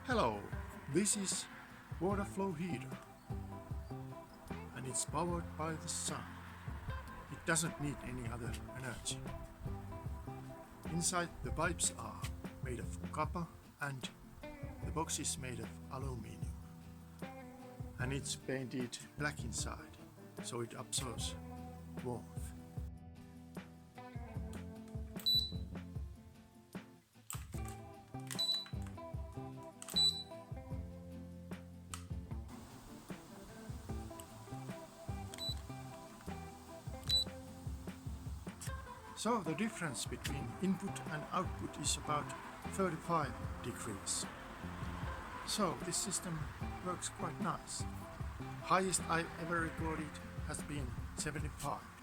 Hello, this is water flow heater and it's powered by the sun. It doesn't need any other energy. Inside the pipes are made of copper and the box is made of aluminum. And it's painted black inside so it absorbs warmth. So the difference between input and output is about 35 degrees. So this system works quite nice. Highest I ever recorded has been 75.